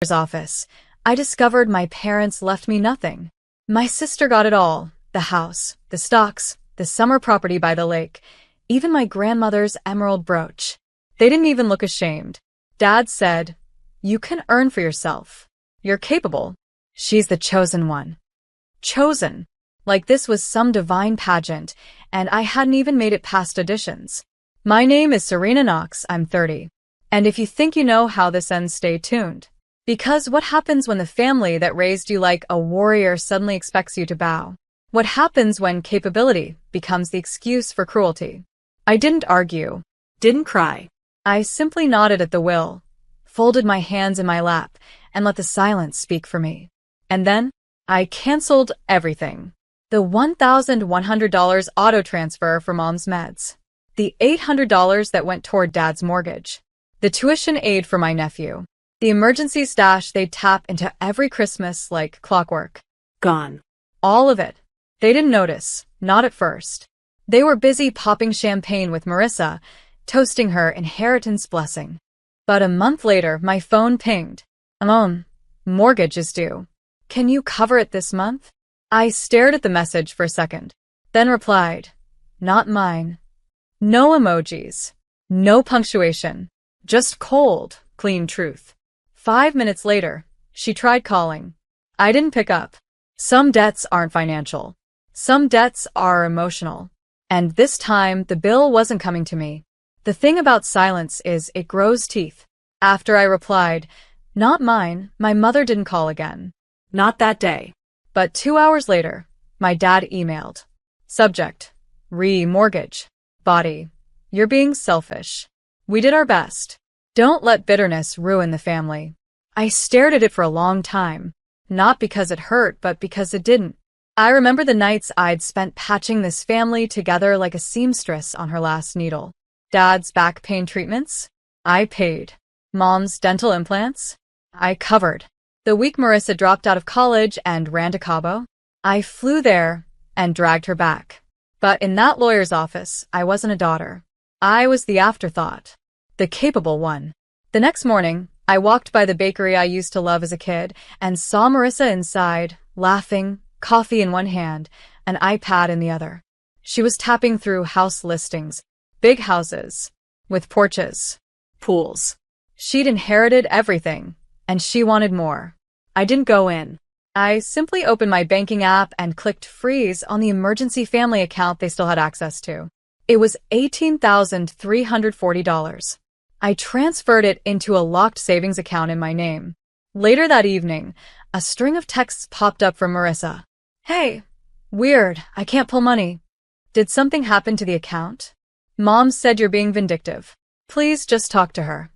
office, I discovered my parents left me nothing. My sister got it all: the house, the stocks, the summer property by the lake, even my grandmother's emerald brooch. They didn't even look ashamed. Dad said, "You can earn for yourself. You're capable. She's the chosen one." Chosen. Like this was some divine pageant, and I hadn't even made it past auditions. My name is Serena Knox, I'm 30. And if you think you know how this ends, stay tuned. Because what happens when the family that raised you like a warrior suddenly expects you to bow? What happens when capability becomes the excuse for cruelty? I didn't argue, didn't cry. I simply nodded at the will, folded my hands in my lap, and let the silence speak for me. And then, I canceled everything. The $1,100 auto transfer for Mom's meds. The $800 that went toward Dad's mortgage. The tuition aid for my nephew. The emergency stash they'd tap into every Christmas like clockwork. Gone. All of it. They didn't notice, not at first. They were busy popping champagne with Marissa, toasting her inheritance blessing. But a month later, my phone pinged. Mortgage is due. Can you cover it this month? I stared at the message for a second, then replied, "Not mine." No emojis. No punctuation. Just cold, clean truth. 5 minutes later, she tried calling. I didn't pick up. Some debts aren't financial. Some debts are emotional. And this time, the bill wasn't coming to me. The thing about silence is it grows teeth. After I replied, "Not mine," my mother didn't call again. Not that day. But 2 hours later, my dad emailed. Subject: Re-mortgage. Body: You're being selfish. We did our best. Don't let bitterness ruin the family. I stared at it for a long time. Not because it hurt, but because it didn't. I remember the nights I'd spent patching this family together like a seamstress on her last needle. Dad's back pain treatments? I paid. Mom's dental implants? I covered. The week Marissa dropped out of college and ran to Cabo, I flew there and dragged her back. But in that lawyer's office, I wasn't a daughter. I was the afterthought. The capable one. The next morning, I walked by the bakery I used to love as a kid and saw Marissa inside, laughing, coffee in one hand, an iPad in the other. She was tapping through house listings, big houses, with porches, pools. She'd inherited everything, and she wanted more. I didn't go in. I simply opened my banking app and clicked freeze on the emergency family account they still had access to. It was $18,340. I transferred it into a locked savings account in my name. Later that evening, a string of texts popped up from Marissa. "Hey, weird, I can't pull money. Did something happen to the account? Mom said you're being vindictive. Please just talk to her."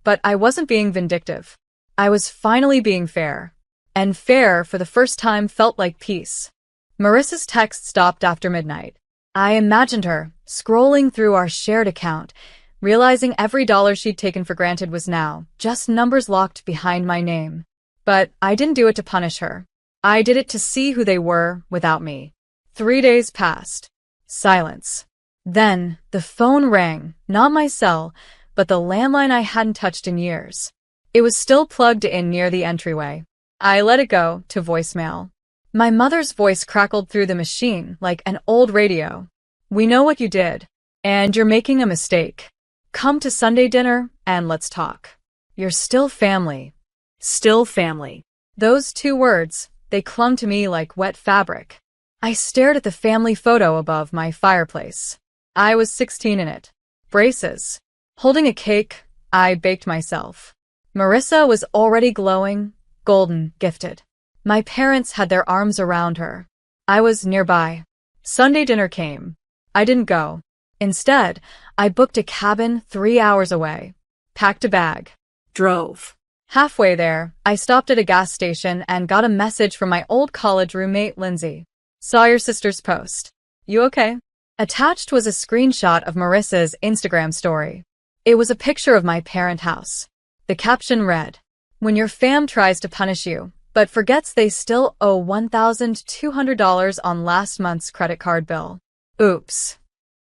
But I wasn't being vindictive. I was finally being fair. And fair, for the first time, felt like peace. Marissa's text stopped after midnight. I imagined her, scrolling through our shared account, realizing every dollar she'd taken for granted was now just numbers locked behind my name. But I didn't do it to punish her. I did it to see who they were without me. 3 days passed. Silence. Then, the phone rang, not my cell, but the landline I hadn't touched in years. It was still plugged in near the entryway. I let it go to voicemail. My mother's voice crackled through the machine like an old radio. "We know what you did, and you're making a mistake. Come to Sunday dinner, and let's talk. You're still family." Still family. Those 2 words, they clung to me like wet fabric. I stared at the family photo above my fireplace. I was 16 in it. Braces. Holding a cake I baked myself. Marissa was already glowing, golden, gifted. My parents had their arms around her. I was nearby. Sunday dinner came. I didn't go. Instead, I booked a cabin 3 hours away. Packed a bag. Drove. Halfway there, I stopped at a gas station and got a message from my old college roommate, Lindsay. "Saw your sister's post. You okay?" Attached was a screenshot of Marissa's Instagram story. It was a picture of my parent house. The caption read, "When your fam tries to punish you, but forgets they still owe $1,200 on last month's credit card bill. Oops."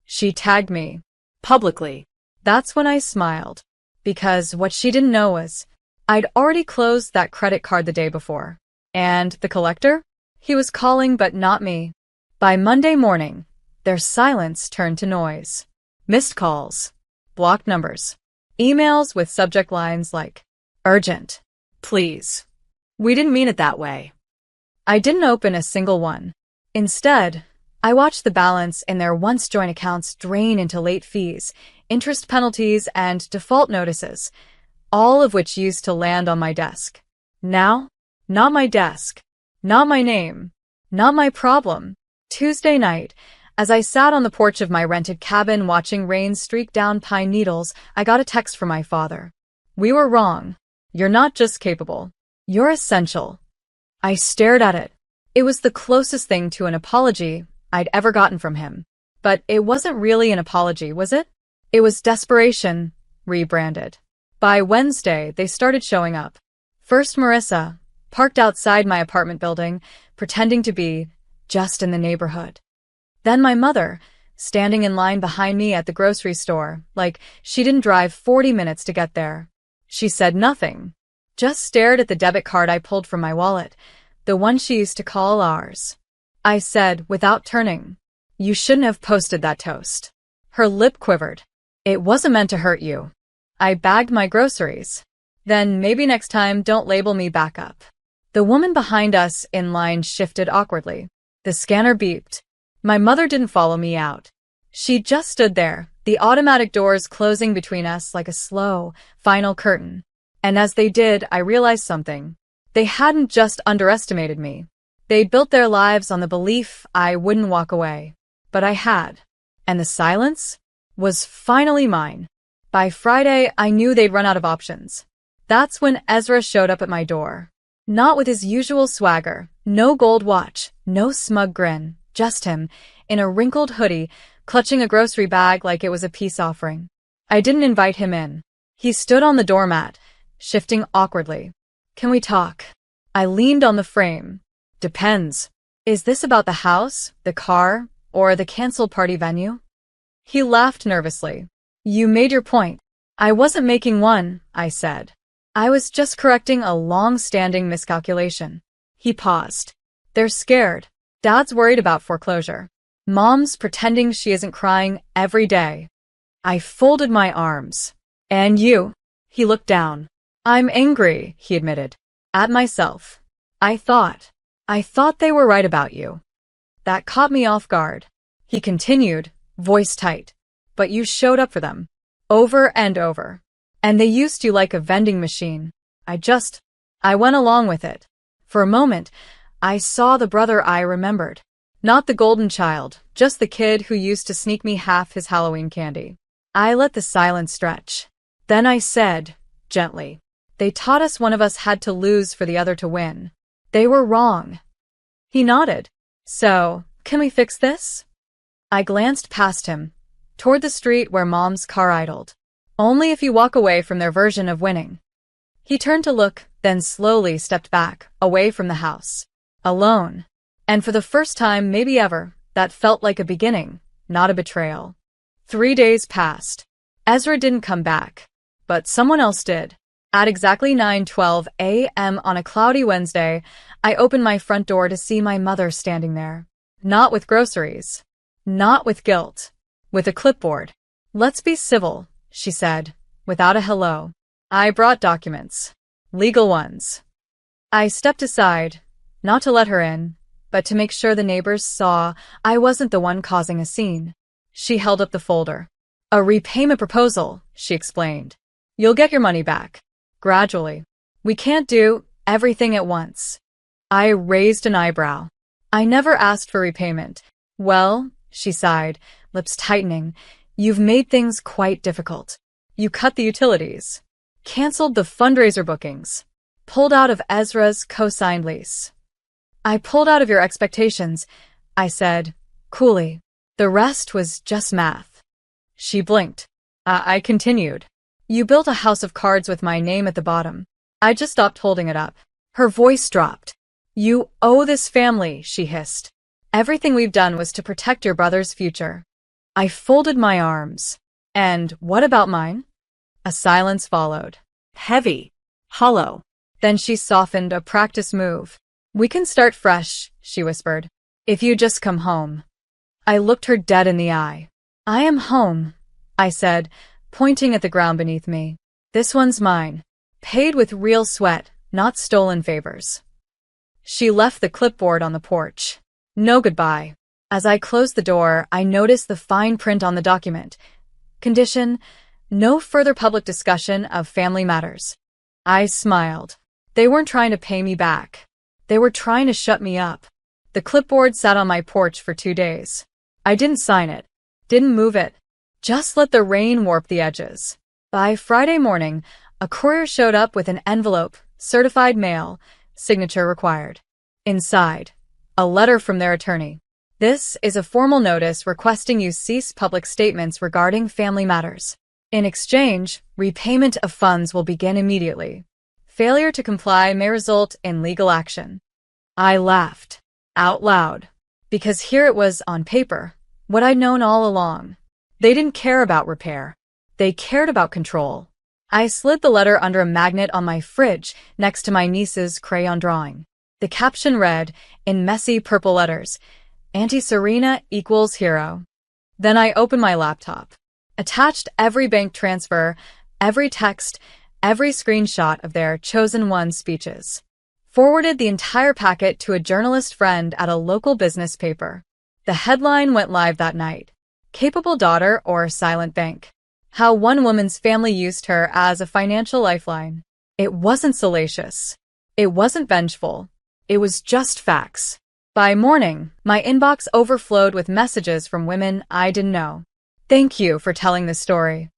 She tagged me. Publicly. That's when I smiled. Because what she didn't know was, I'd already closed that credit card the day before. And the collector? He was calling, but not me. By Monday morning, their silence turned to noise. Missed calls, blocked numbers, emails with subject lines like, urgent, please. We didn't mean it that way. I didn't open a single one. Instead, I watched the balance in their once joint accounts drain into late fees, interest penalties, and default notices, all of which used to land on my desk. Now, not my desk, not my name, not my problem. Tuesday night, as I sat on the porch of my rented cabin watching rain streak down pine needles, I got a text from my father. We were wrong. You're not just capable. You're essential. I stared at it. It was the closest thing to an apology I'd ever gotten from him. But it wasn't really an apology, was it? It was desperation, rebranded. By Wednesday, they started showing up. First Marissa, parked outside my apartment building, pretending to be just in the neighborhood. Then my mother, standing in line behind me at the grocery store, like she didn't drive 40 minutes to get there. She said nothing, just stared at the debit card I pulled from my wallet, the one she used to call ours. I said, without turning, you shouldn't have posted that toast. Her lip quivered. It wasn't meant to hurt you. I bagged my groceries. Then maybe next time don't label me back up. The woman behind us in line shifted awkwardly. The scanner beeped. My mother didn't follow me out. She just stood there, the automatic doors closing between us like a slow, final curtain. And as they did, I realized something. They hadn't just underestimated me. They'd built their lives on the belief I wouldn't walk away. But I had. And the silence was finally mine. By Friday, I knew they'd run out of options. That's when Ezra showed up at my door. Not with his usual swagger, no gold watch, no smug grin, just him, in a wrinkled hoodie, clutching a grocery bag like it was a peace offering. I didn't invite him in. He stood on the doormat, shifting awkwardly. Can we talk? I leaned on the frame. Depends. Is this about the house, the car, or the canceled party venue? He laughed nervously. You made your point. I wasn't making one, I said. I was just correcting a long-standing miscalculation. He paused. They're scared. Dad's worried about foreclosure. Mom's pretending she isn't crying every day. I folded my arms. And you? He looked down. I'm angry, he admitted. At myself. I thought they were right about you. That caught me off guard. He continued, voice tight. But you showed up for them. Over and over. And they used you like a vending machine. I went along with it. For a moment, I saw the brother I remembered. Not the golden child, just the kid who used to sneak me half his Halloween candy. I let the silence stretch. Then I said, gently, they taught us one of us had to lose for the other to win. They were wrong. He nodded. So, can we fix this? I glanced past him, toward the street where Mom's car idled. Only if you walk away from their version of winning. He turned to look, then slowly stepped back, away from the house. Alone. And for the first time, maybe ever, that felt like a beginning, not a betrayal. 3 days passed. Ezra didn't come back. But someone else did. At exactly 9:12 a.m. on a cloudy Wednesday, I opened my front door to see my mother standing there. Not with groceries. Not with guilt. With a clipboard. Let's be civil, she said, without a hello. I brought documents. Legal ones. I stepped aside, not to let her in, but to make sure the neighbors saw I wasn't the one causing a scene. She held up the folder. A repayment proposal, she explained. You'll get your money back. Gradually. We can't do everything at once. I raised an eyebrow. I never asked for repayment. Well, she sighed, lips tightening, you've made things quite difficult. You cut the utilities. Canceled the fundraiser bookings. Pulled out of Ezra's co-signed lease. I pulled out of your expectations, I said, coolly. The rest was just math. She blinked. I continued. You built a house of cards with my name at the bottom. I just stopped holding it up. Her voice dropped. You owe this family, she hissed. Everything we've done was to protect your brother's future. I folded my arms. And what about mine? A silence followed. Heavy. hollow. Then she softened a practice move. "We can start fresh," she whispered. "If you just come home." I looked her dead in the eye. "I am home," I said, pointing at the ground beneath me. "This one's mine. Paid with real sweat, not stolen favors." She left the clipboard on the porch. No goodbye. As I closed the door, I noticed the fine print on the document. Condition: no further public discussion of family matters. I smiled. They weren't trying to pay me back. They were trying to shut me up. The clipboard sat on my porch for 2 days. I didn't sign it. Didn't move it. Just let the rain warp the edges. By Friday morning, a courier showed up with an envelope, certified mail, signature required. Inside, a letter from their attorney. "This is a formal notice requesting you cease public statements regarding family matters. In exchange, repayment of funds will begin immediately. Failure to comply may result in legal action." I laughed. Out loud. Because here it was on paper, what I'd known all along. They didn't care about repair. They cared about control. I slid the letter under a magnet on my fridge next to my niece's crayon drawing. The caption read, in messy purple letters, "Auntie Serena equals hero." Then I opened my laptop. Attached every bank transfer, every text, every screenshot of their chosen one speeches. Forwarded the entire packet to a journalist friend at a local business paper. The headline went live that night. "Capable daughter or silent bank. How one woman's family used her as a financial lifeline." It wasn't salacious. It wasn't vengeful. It was just facts. By morning, my inbox overflowed with messages from women I didn't know. "Thank you for telling this story.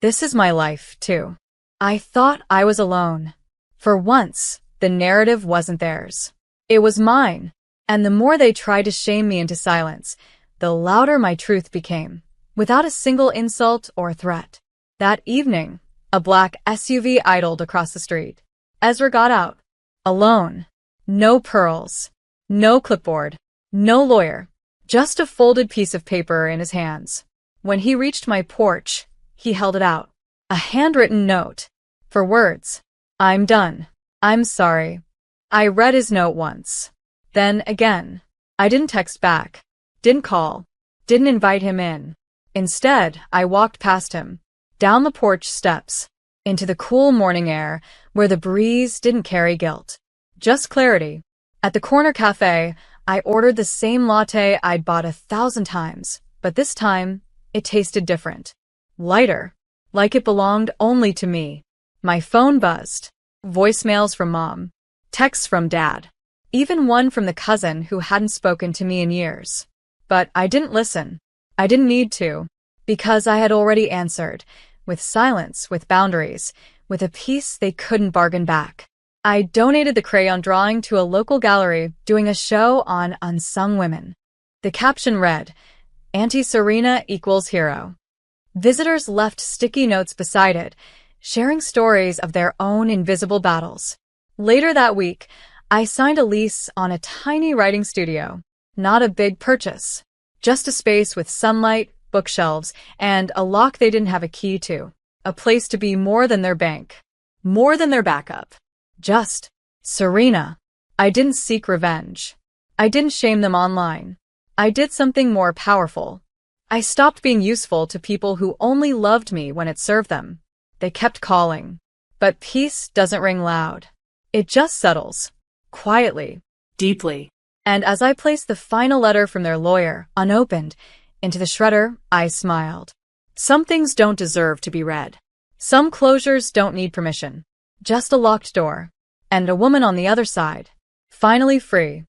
This is my life, too." I thought I was alone. For once, the narrative wasn't theirs. It was mine. And the more they tried to shame me into silence, the louder my truth became, without a single insult or threat. That evening, a black SUV idled across the street. Ezra got out. Alone. No pearls. No clipboard. No lawyer. Just a folded piece of paper in his hands. When he reached my porch, he held it out. A handwritten note. For words. "I'm done. I'm sorry." I read his note once. Then again. I didn't text back. Didn't call. Didn't invite him in. Instead, I walked past him. Down the porch steps. Into the cool morning air, where the breeze didn't carry guilt. Just clarity. At the corner cafe, I ordered the same latte I'd bought 1,000 times, but this time, it tasted different. Lighter. Like it belonged only to me. My phone buzzed. Voicemails from Mom. Texts from Dad. Even one from the cousin who hadn't spoken to me in years. But I didn't listen. I didn't need to. Because I had already answered. With silence, with boundaries, with a peace they couldn't bargain back. I donated the crayon drawing to a local gallery doing a show on unsung women. The caption read, "Auntie Serena equals hero." Visitors left sticky notes beside it, sharing stories of their own invisible battles. Later that week, I signed a lease on a tiny writing studio. Not a big purchase. Just a space with sunlight, bookshelves, and a lock they didn't have a key to. A place to be more than their bank. More than their backup. Just Serena. I didn't seek revenge. I didn't shame them online. I did something more powerful. I stopped being useful to people who only loved me when it served them. They kept calling. But peace doesn't ring loud. It just settles. Quietly. Deeply. And as I placed the final letter from their lawyer, unopened, into the shredder, I smiled. Some things don't deserve to be read. Some closures don't need permission. Just a locked door. And a woman on the other side. Finally free.